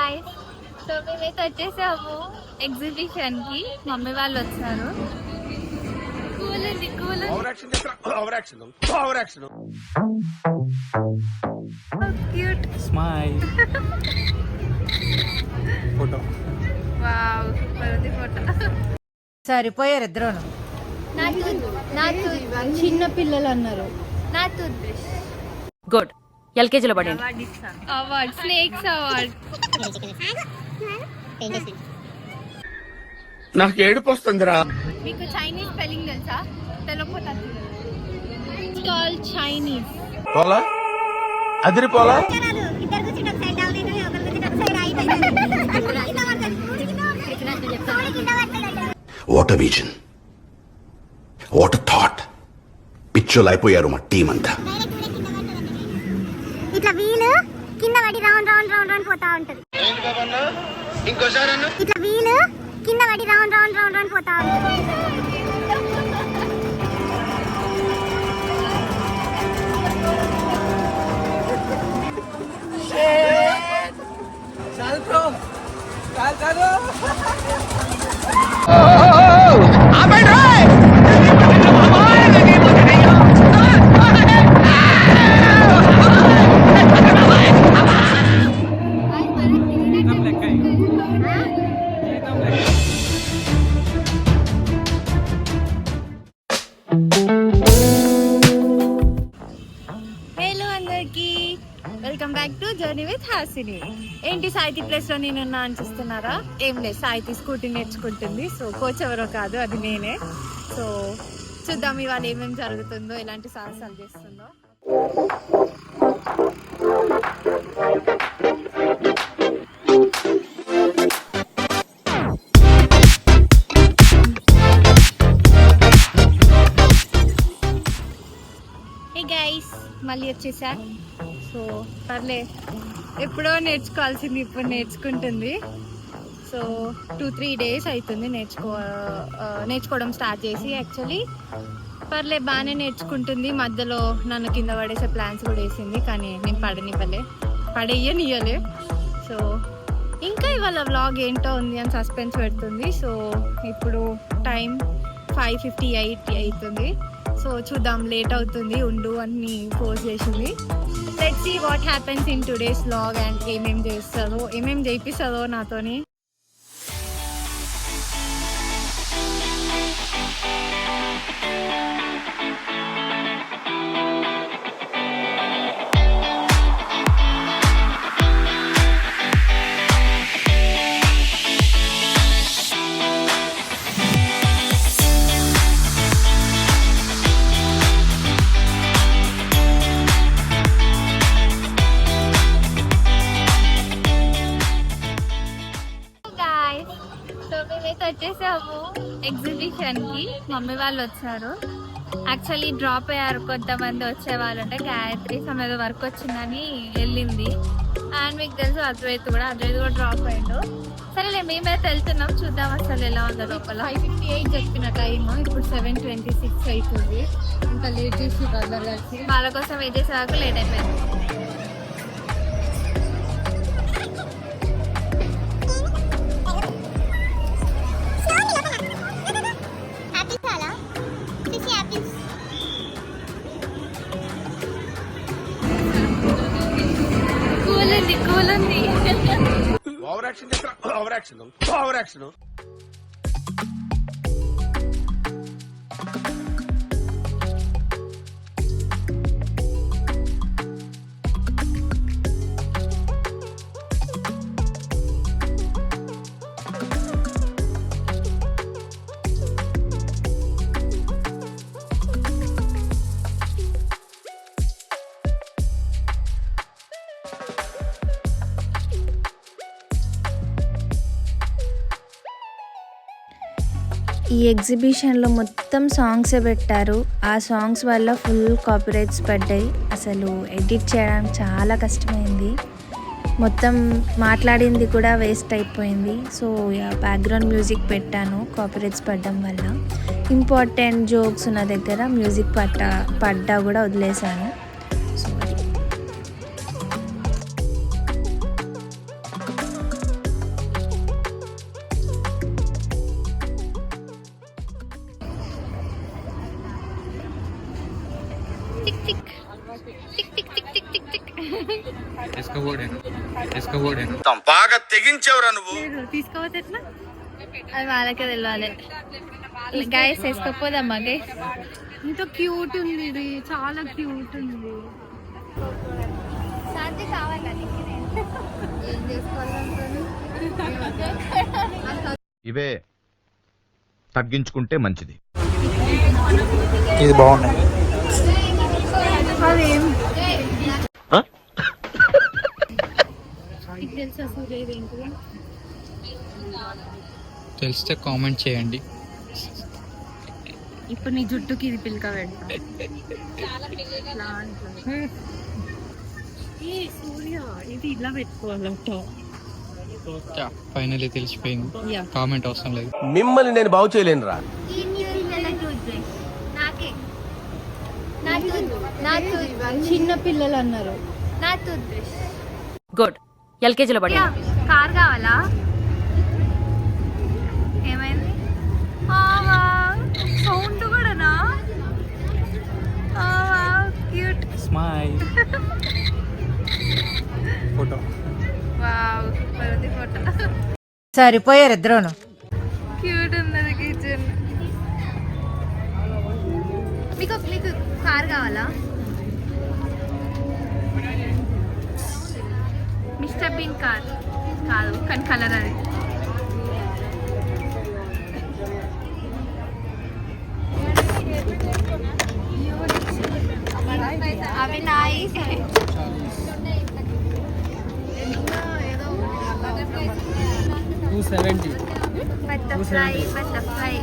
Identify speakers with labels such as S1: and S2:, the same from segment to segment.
S1: Guys, so మేమైతే వచ్చేసాము exhibition కి. మమ్మీ వాళ్ళు వచ్చారు. కూల్ ఉంది, cool cute
S2: smile photo.
S1: Wow, super ఉంది ఫోటో.
S3: సరిపోయారు ఇద్దరు. చిన్న పిల్లలు అన్నారు.
S1: నా టూత్ బ్రష్
S3: గుడ్. ఎల్కేజీలో పడండి.
S1: Award, snakes award.
S4: నాకు ఏడుపు వస్తుందిరా.
S1: మీకు చైనీస్ స్పెల్లింగ్ తెలుసా? తెలియకపోతే కాల్ చైనీస్.
S4: పోలా అదిరిపోలా.
S5: What a vision, what a thought. పిచ్చోలు అయిపోయారు మా టీం అంతా.
S6: ఇట్లా వీలు కింద పడి రౌండ్ రౌండ్ రౌండ్ రౌండ్ పోతా ఉంటది. ఇట్లా వీలు కింద పడి రౌండ్ రౌండ్ రౌండ్ రౌండ్ పోతా ఉంటది.
S1: హలో అందరికి, welcome back to journey with Hasini. ఏంటి సాయితి ప్లేస్ లో నేనున్నా అని చూస్తున్నారా? ఏం లేదు, సాయితి స్కూటీ నేర్చుకుంటుంది. సో కోచ్ ఎవరో కాదు, అది నేనే. సో చూద్దాం ఇవాళ ఏమేమి జరుగుతుందో, ఎలాంటి సాహసాలు చేస్తుందో. హే గైస్, మళ్ళీ వచ్చేసా. సో పర్లే, ఎప్పుడో నేర్చుకోవాల్సింది ఇప్పుడు నేర్చుకుంటుంది. సో 2-3 days అవుతుంది నేర్చుకోవడం స్టార్ట్ చేసి. యాక్చువల్లీ పర్లే, బాగానే నేర్చుకుంటుంది. మధ్యలో నన్ను కింద పడేసే ప్లాన్స్ కూడా వేసింది, కానీ నేను పడేయనియలే. సో ఇంకా ఇవాళ వ్లాగ్ ఏంటో ఉంది అని సస్పెన్స్ పెడుతుంది. సో ఇప్పుడు టైం 5:58 అవుతుంది. సో చూద్దాం, లేట్ అవుతుంది, ఉండు అని ఫోర్స్ చేసింది. Let's see what happens in today's vlog and ఏమేం చేయిస్తుందో నాతోని. వచ్చేసాము ఎగ్జిబిషన్ కి. మమ్మీ వాళ్ళు వచ్చారు. యాక్చువల్లీ డ్రాప్ అయ్యారు కొంతమంది. వచ్చే వాళ్ళు అంటే గాయత్రి సమేత వర్క్ వచ్చిందని వెళ్ళింది. అండ్ మీకు తెలుసు అద్వైత్ కూడా డ్రాప్ అయ్యిండు. సరేలే, మేమైతే వెళ్తున్నాం, చూద్దాం అసలు ఎలా ఉందో లోపల. 5:58 చెప్పిన టైమ్, ఇప్పుడు 7:26 అవుతుంది. ఇంకా లేట్ చేసి అందరు కలిసి వాళ్ళ కోసం వెయిట్ చేసేదాకా లేట్ అయిపోయింది.
S4: Over action.
S7: ఈ ఎగ్జిబిషన్లో మొత్తం సాంగ్సే పెట్టారు. ఆ సాంగ్స్ వల్ల ఫుల్ కాపీరైట్స్ పడ్డాయి. అసలు ఎడిట్ చేయడం చాలా కష్టమైంది. మొత్తం మాట్లాడింది కూడా వేస్ట్ అయిపోయింది. సో బ్యాక్గ్రౌండ్ మ్యూజిక్ పెట్టాను కాపీరైట్స్ పడడం వల్ల. ఇంపార్టెంట్ జోక్స్ ఉన్న దగ్గర మ్యూజిక్ పడ్డా కూడా వదిలేశాను. సో
S4: బాగా తెగించేవరా నువ్వు.
S1: తీసుకోవచ్చు ఎట్లా అది వాళ్ళకే తెలియాలి. గైస్ వేసుకోపోదమ్మా గైస్. ఇంత క్యూట్ ఉంది ఇది, చాలా క్యూట్ ఉంది. శాంతి కావాలా ఏం చేసుకోవాలంటారు?
S2: ఇవే తగ్గించుకుంటే మంచిది.
S8: ఇది బాగున్నాయి.
S1: అదేం తెలుసా సూర్య ఏంటిది?
S8: తెలిస్తే కామెంట్ చేయండి.
S1: ఇప్పుడు నీ జుట్టుకి ఇది పిల్క పెట్టు. సూర్య ఇది ఇలా పెట్టుకోవాలంట.
S8: ఫైనల్లీ తెలిసిపోయింది. కామెంట్ అవసరం లేదు.
S4: మిమ్మల్ని నేను బాగు చేయలేనురా.
S6: ఈ న్యూ ఇయర్ టూత్ బ్రష్ నాకే. నా టూత్
S3: చిన్న పిల్లలు అన్నారు.
S6: నా టూత్ బ్రష్.
S3: గుడ్. ఎల్కేజీలో పడింది.
S1: కార్ కావాలా? ఏమైంది? సౌండ్ కూడానా? క్యూట్.
S8: స్మైల్. ఫోటో.
S1: వావ్, పరది ఫోటో.
S3: సరిపోయారు ఇద్దరును.
S1: క్యూట్ ఉన్నది కిచెన్. మీకు కార్ కావాలా? మిస్టర్ బీన్ కార్ కాదు కానీ కలర్ అది. అవి నైస్.
S8: $270.
S6: బటర్ఫ్లై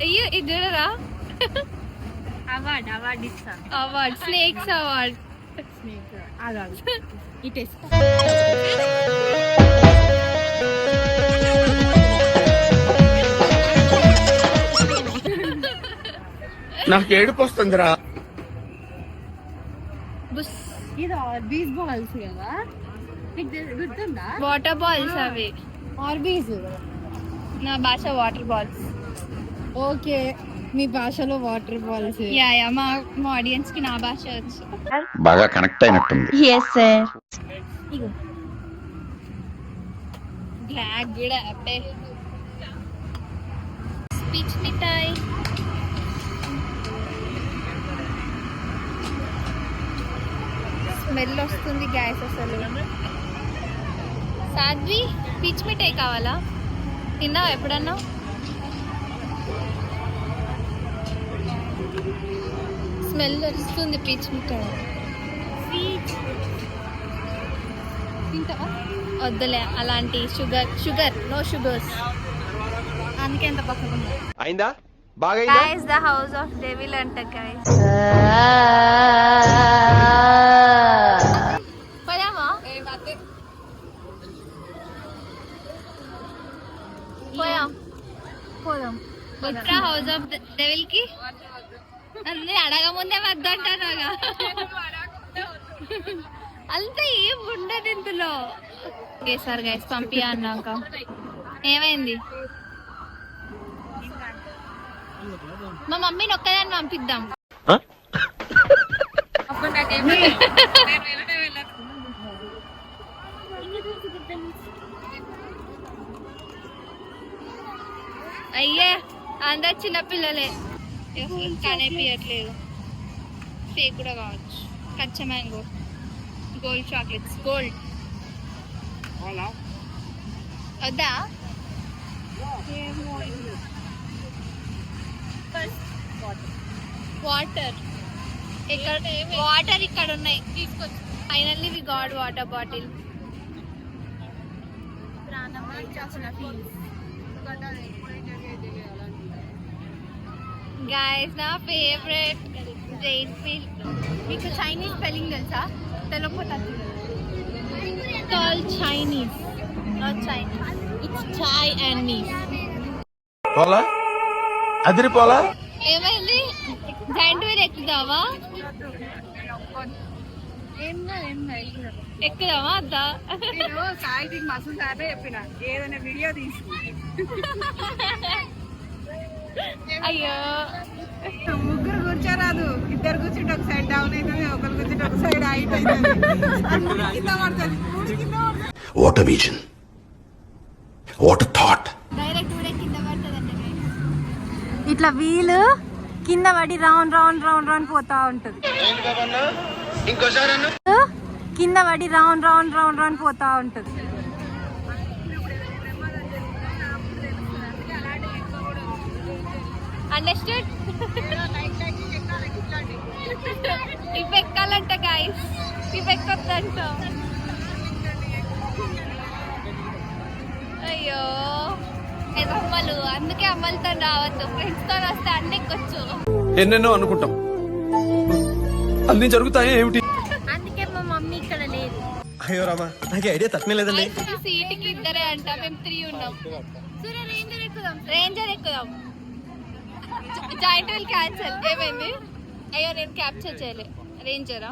S1: అయ్యో ఇది చూడరా, అవార్డ్ ఇస్తా. Award snakes award. ఇటే
S4: నాకు ఏడుపు వస్తుందిరా.
S1: బుస్. ఇది ఆర్బీస్ బాల్స్ కదా, గుర్తుందా? వాటర్ బాల్స్ అవి.
S3: ఆర్బీస్
S1: నా భాష వాటర్ బాల్స్.
S3: ఓకే, మీ భాషలో వాటర్ బాల్స్.
S1: యా యా, మా ఆడియన్స్ కి నా భాష వచ్చు.
S5: బాగా కనెక్ట్ అయినట్టుంది.
S1: బ్లాక్ కూడా అబ్బే. స్పీచ్ మిఠాయి. స్మెల్ వస్తుంది గ్యాస్ అసలు. సాధ్వి పీచ్ మిఠాయి కావాలా? తిన్నావా ఎప్పుడన్నా? స్మెల్ వస్తుంది పీచ్ మిఠాయి. వద్దులే అలాంటి షుగర్ నో షుగర్స్. అందుకే ఎంత పక్కన
S4: అయిందా? బాగా
S1: guys the house of devil అంట గైస్. పోదామా? పోదాం. వచ్చా హౌస్ ఆఫ్ డెవిల్ కి? అన్నీ అడగముందే వద్దంటారా? అంతా ఏం ఉండదు ఇందులో. సార్ గైస్ పంపియా అన్నాక ఏమైంది? మా మమ్మీని ఒక్కదాన్ని పంపిద్దాం. అయ్యే అందరు చిన్నపిల్లలే, కనిపించట్లేదు. ఫేక్ కూడా కావచ్చు. కచ్చా మ్యాంగో, గోల్డ్ చాక్లెట్స్. గోల్డ్ వద్దా? వాటర్ ఇక్కడ ఉన్నాయి. తీసుకొచ్చి finally we got water bottle. Guys నా ఫేవరెట్ జైన్ ఫిల్. మీకు చైనీస్ స్పెల్లింగ్ తెలుసా? తెలియకపోతే call Chinese, not Chinese. It's chai and knees.
S4: పోలా అదిరిపోలా.
S1: ఏమైంది? జాయింట్ వీల్ ఎక్కుదావా? ఎక్కుదావా అద్దా?
S3: మస్తు సార్లు చెప్పిన ఏదైనా వీడియో తీసి.
S1: అయ్యో
S3: ముగ్గురు కూర్చోరాదు, ఇద్దరు కూర్చుంటే ఒక సైడ్ డౌన్ అవుతుంది, ఒకరు కూర్చుంటే ఒక సైడ్ హైట్ అవుతుంది, కింద పడుతుంది, మూడు కింద పడుతుంది.
S5: What a vision, what a thought.
S1: Direct కూడా కింద పడుతుందండి. ఇట్లా వీలు కింద పడి రౌండ్ రౌండ్ రౌండ్ రౌండ్ పోతా ఉంటుంది. కింద పడి రౌండ్ రౌండ్ రౌండ్ రౌండ్ పోతా ఉంటుంది. అండర్స్టూడ్? ఇవి ఎక్కాలంట గైస్, ఇవి ఎక్కొద్దంట. అయ్యో అమ్మలు, అందుకే అమ్మలతో రావద్దు, ఫ్రెండ్స్ తో వస్తే అన్ని ఎక్కొచ్చు.
S4: ఎన్నెన్నో అనుకుంటాం, అన్ని జరుగుతాయి ఏమిటి?
S1: అందుకే మా మమ్మీ ఇక్కడ లేదు.
S4: అయ్యో రామా, నాకు ఐడియా తక్కువ లేదండి.
S1: సీటుకి ఇద్దరే అంట, మేము 3 ఉన్నాం. సరే రేంజర్ ఎక్కుదాం, రేంజర్ ఎక్కుదాం. Giant wheel cancel. ఏమైంది? అయ్యో నేను క్యాప్చర్ చేయలే. రేంజరా?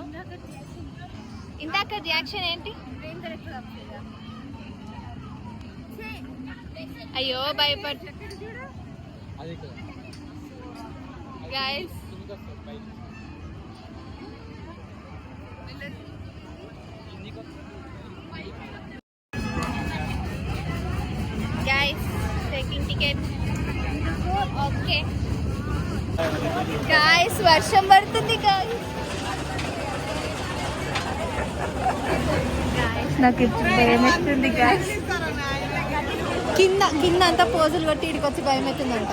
S1: ఇందాక రియాక్షన్ ఏంటి? రేంజర్ ఎక్కుదాం. అయ్యో భయపడ్ guys. Guys, taking ticket. Okay. Guys, వర్షం పడుతుంది guys. నాకు భయం అవుతుంది guys. కింద కింద అంతా పోజులు కొట్టి ఇడికి వచ్చి భయం అవుతుందంట.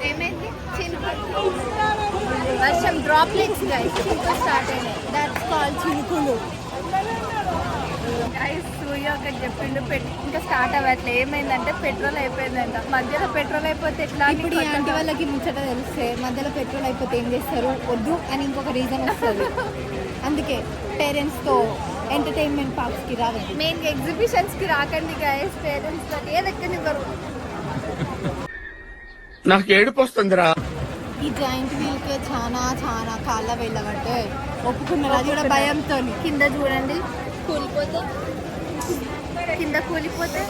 S1: ఏమైంది? వర్షం డ్రాప్లెట్స్ గైస్, చినుకులు స్టార్ట్ అయినాయి. దట్స్ కాల్డ్ చినుకులు గైస్. సూర్య ఒకటి చెప్పిండు, ఇంకా స్టార్ట్ అవ్వట్లే. ఏమైందంటే పెట్రోల్ అయిపోయిందంట. మధ్యలో పెట్రోల్ అయిపోతే ఎట్లా? ఇప్పుడు ఈ ఆంటీ వాళ్ళకి ముచ్చట తెలిస్తే మధ్యలో పెట్రోల్ అయిపోతే ఏం చేస్తారు? వద్దు అని ఇంకొక రీజన్ వస్తుంది. అందుకే పేరెంట్స్తో ఎంటర్టైన్మెంట్ పార్క్స్కి రావాలి, మెయిన్గా ఎగ్జిబిషన్స్కి రాకండి గైస్. పేరెంట్స్తో ఏదెక్కనివ్వరు.
S4: నాకు ఏడుపు వస్తుందిరా.
S1: ఈ జాయింట్ వీల్కే చాలా చాలా కాళ్ళ వెళ్ళబట్టే ఒప్పుకున్నారు. అది కూడా భయంతో. కింద చూడండి, కూలిపోతే, కింద కూలిపోతే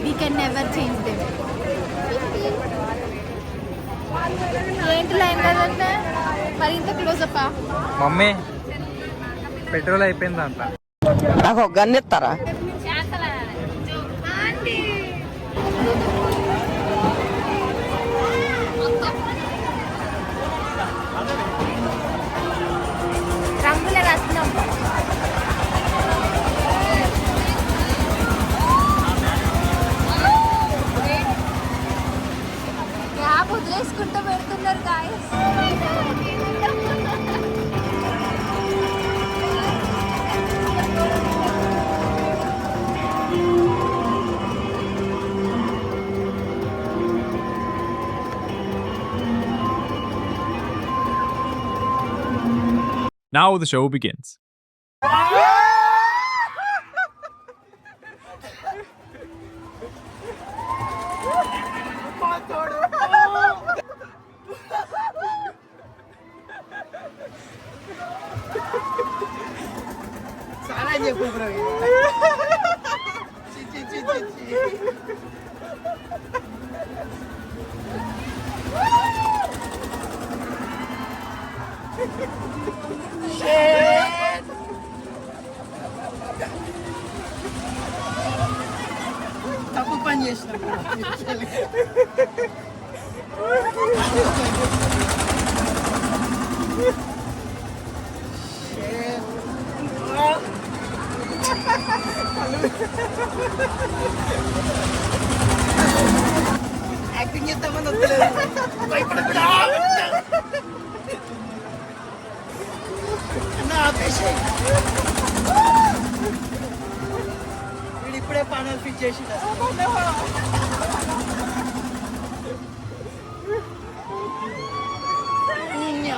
S1: we can never change them. ఏంటి లైన్ కదంటే మరి ఇంత క్లోజ్ అప్ప.
S8: మమ్మీ పెట్రోల్ అయిపోయిందంట.
S9: నాకు ఒక గన్ ఇస్తారా?
S1: రంగుల రత్నం. గ్యాప్ వదిలేసుకుంటూ పెడుతున్నారు guys.
S10: Now the show begins.
S3: తప్పు పని చేసిన. యాక్టింగ్ చేస్తామని వస్తలేదు. వీడు ఇప్పుడే పానల్ ఫిట్ చేసి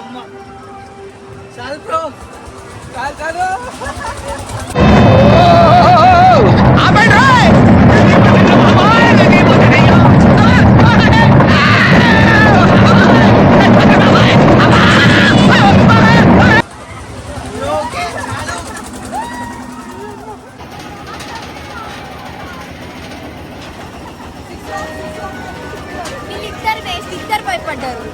S3: అమ్మ. చాలు బ్రో, చాలు చాలు.
S1: భయపడ్డారు.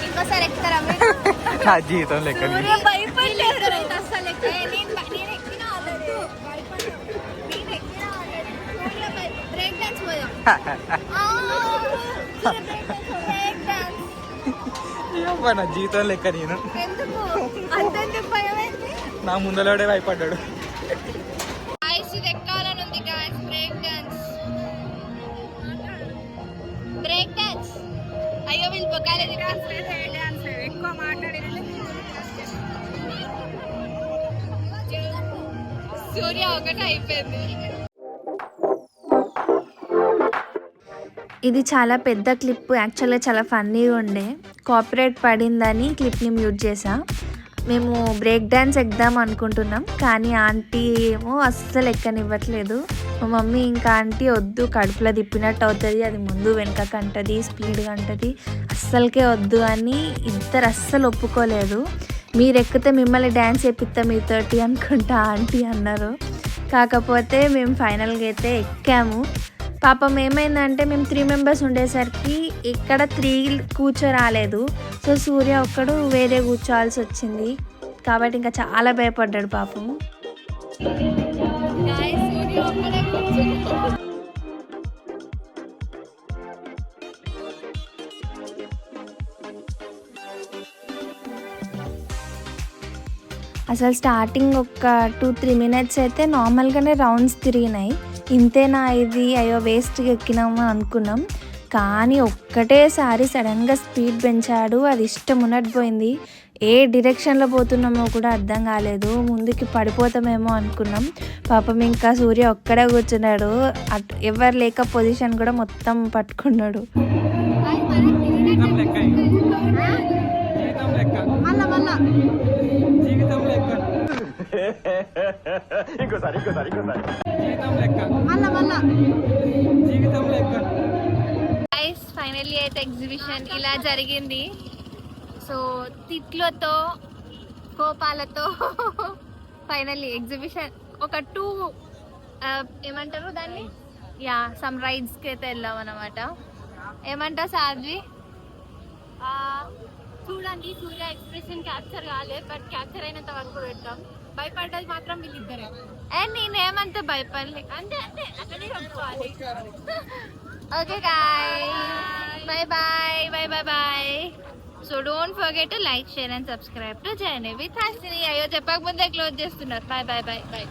S1: ఇంకోసారి ఎక్కుతారా మీరు?
S8: నా జీవితం లెక్క
S1: సూర్య భయపడ్డారు అసలు నేను ఎక్కిన ఆల్రెడీ బ్రేక్ డాన్స్ పోయాం.
S8: నా జీవితం లెక్క నేను
S1: ఎందుకు అంతెందుకు భయమైంది?
S8: నా ముందలోడే భయపడ్డాడు.
S1: గాయ్స్ ఇది ఎక్కాలని ఉంది గాయ్స్. బ్రేక్ డాన్స్ అయ్యో వీళ్ళు బొక్కాలేదు.
S3: ఎక్కువ మాట్లాడి
S1: సూర్య ఒకటి అయిపోయింది.
S7: ఇది చాలా పెద్ద క్లిప్, యాక్చువల్గా చాలా ఫన్నీగా ఉండే. కాపీరైట్ పడిందని క్లిప్ని మ్యూట్ చేసా. మేము బ్రేక్ డ్యాన్స్ ఎక్దాం అనుకుంటున్నాం, కానీ ఆంటీ ఏమో అస్సలు ఎక్కనివ్వట్లేదు. మా మమ్మీ ఇంకా ఆంటీ వద్దు, కడుపులో తిప్పినట్టు అవుతుంది, అది ముందు వెనకకు అంటది, స్పీడ్గా అంటది, అస్సలకే వద్దు అని ఇద్దరు అస్సలు ఒప్పుకోలేదు. మీరు ఎక్కితే మిమ్మల్ని డ్యాన్స్ వేపిస్తా మీతోటి అనుకుంటా ఆంటీ అన్నారు. కాకపోతే మేము ఫైనల్గా అయితే ఎక్కాము. పాపం ఏమైందంటే మేము 3 మెంబర్స్ ఉండేసరికి ఇక్కడ 3 కూర్చోరాలేదు. సో సూర్య ఒక్కడు వేరే కూర్చోవాల్సి వచ్చింది, కాబట్టి ఇంకా చాలా భయపడ్డాడు పాపం.
S1: గాయ్స్ సూర్య ఒక్కడే కూర్చున్నాడు.
S7: అసలు స్టార్టింగ్ ఒక 2-3 మినిట్స్ అయితే నార్మల్గానే రౌండ్స్ తిరిగినాయి. ఇంతేనా ఇది, అయ్యో వేస్ట్గా ఎక్కినాము అనుకున్నాం. కానీ ఒక్కటేసారి సడన్గా స్పీడ్ పెంచాడు, అది ఇష్టం ఉన్నట్టు. ఏ డిరెక్షన్లో పోతున్నామో కూడా అర్థం కాలేదు, ముందుకి పడిపోతామేమో అనుకున్నాం. పాపం ఇంకా సూర్య ఒక్కడే కూర్చున్నాడు, ఎవరు లేక పొజిషన్ కూడా మొత్తం పట్టుకున్నాడు.
S8: జీవితం లెక్క జీవితం లెక్క జీవితం లెక్క ఇంకోసారి జీవితం లెక్క జీవితం లెక్క.
S1: గైస్ ఫైనల్లీ అయితే ఎగ్జిబిషన్ ఇలా జరిగింది. సో తిట్లతో కోపాలతో ఫైనల్లీ ఎగ్జిబిషన్ ఒక 2 ఏమంటారు దాన్ని, సమ్ రైడ్స్కి అయితే వెళ్ళాం అనమాట. ఏమంటావు సార్జీ? చూడండి సూర్య ఎక్స్ప్రెషన్ క్యాప్చర్ కాలేదు, బట్ క్యాప్చర్ అయినంత వరకు పెట్టాం. భయపడ్డది మాత్రం వీళ్ళిద్దరే, అండ్ నేనేమంతా భయపడలే. అంతే అక్కడే చెప్పుకోవాలి. Okay guys, bye. So don't forget to like, share and subscribe to Journey with Hasini. అయ్యో చెప్పక ముందే క్లోజ్ చేస్తున్నారు. Bye.